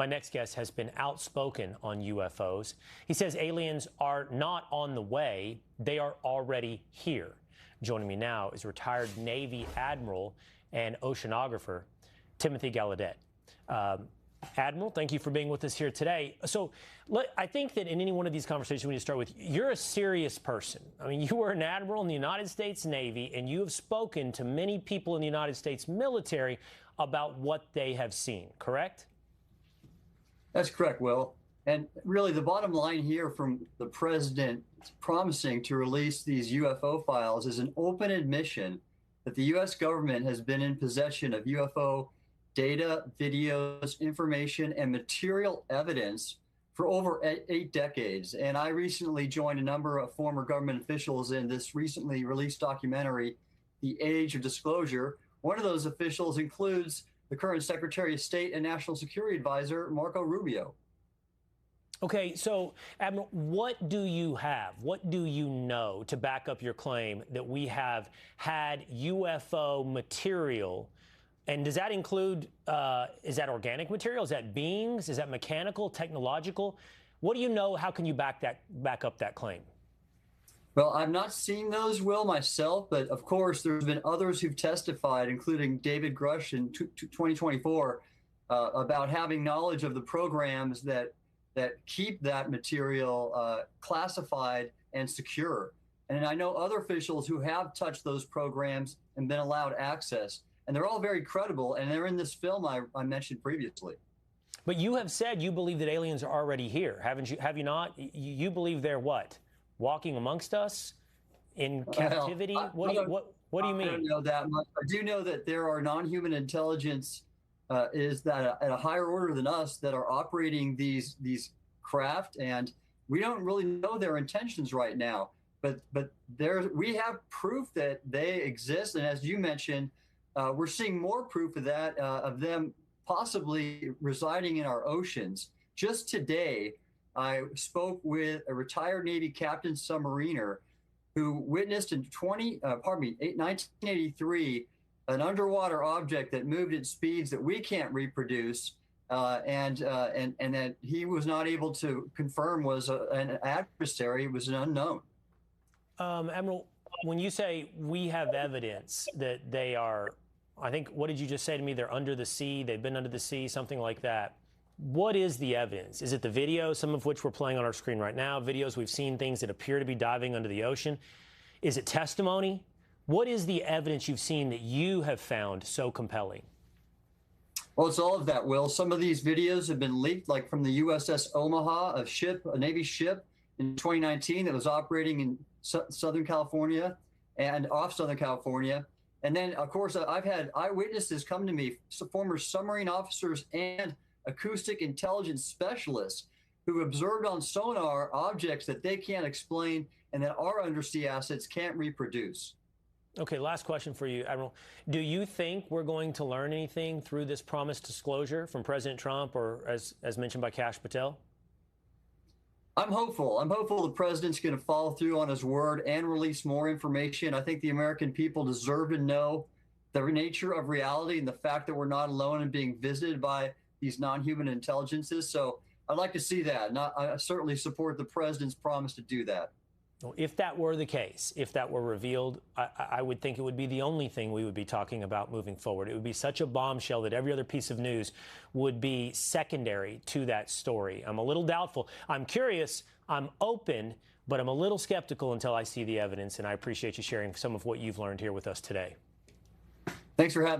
My next guest has been outspoken on UFOs. He says aliens are not on the way, they are already here. Joining me now is retired Navy Admiral and oceanographer Timothy Gallaudet. Admiral, thank you for being with us here today. So I think that in any one of these conversations we need to start with, you're a serious person. I mean, you were an admiral in the United States Navy, and you have spoken to many people in the United States military about what they have seen, correct? That's correct, Will. And really, the bottom line here from the president promising to release these UFO files is an open admission that the U.S. government has been in possession of UFO data, videos, information, and material evidence for over 8 decades. And I recently joined a number of former government officials in this recently released documentary, The Age of Disclosure. One of those officials includes the current Secretary of State and National Security Advisor, Marco Rubio. Okay, so, Admiral, what do you have? What do you know to back up your claim that we have had UFO material? And does that include, is that organic material? Is that beings? Is that mechanical, technological? What do you know? How can you back up that claim? Well, I've not seen those, Will, myself, but of course, there's been others who've testified, including David Grush in 2024, about having knowledge of the programs that keep that material classified and secure. And I know other officials who have touched those programs and been allowed access. And they're all very credible, and they're in this film I mentioned previously. But you have said you believe that aliens are already here, haven't you? Have you not? You believe they're what? Walking amongst us in captivity? What do you mean? I don't know that much. I do know that there are non-human intelligence is that at a higher order than us that are operating these craft, and we don't really know their intentions right now. But we have proof that they exist, and as you mentioned, we're seeing more proof of that, of them possibly residing in our oceans. Just today, I spoke with a retired Navy captain submariner who witnessed in 1983 an underwater object that moved at speeds that we can't reproduce, and that he was not able to confirm was an adversary, it was an unknown. Admiral, when you say we have evidence that they are, I think, what did you just say to me? They're under the sea, they've been under the sea, something like that. What is the evidence? Is it the video, some of which we're playing on our screen right now, videos we've seen, things that appear to be diving under the ocean? Is it testimony? What is the evidence you've seen that you have found so compelling? Well, it's all of that, Will. Some of these videos have been leaked, like from the USS Omaha, a Navy ship in 2019 that was operating in Southern California and off Southern California. And then, of course, I've had eyewitnesses come to me, former submarine officers and acoustic intelligence specialists who observed on sonar objects that they can't explain and that our undersea assets can't reproduce. Okay, last question for you, Admiral. Do you think we're going to learn anything through this promised disclosure from President Trump or, as mentioned by Kash Patel? I'm hopeful. I'm hopeful the president's going to follow through on his word and release more information. I think the American people deserve to know the nature of reality and the fact that we're not alone and being visited by these non-human intelligences. So I'd like to see that. And I certainly support the president's promise to do that. Well, if that were the case, if that were revealed, I would think it would be the only thing we would be talking about moving forward. It would be such a bombshell that every other piece of news would be secondary to that story. I'm a little doubtful. I'm curious. I'm open, but I'm a little skeptical until I see the evidence. And I appreciate you sharing some of what you've learned here with us today. Thanks for having me.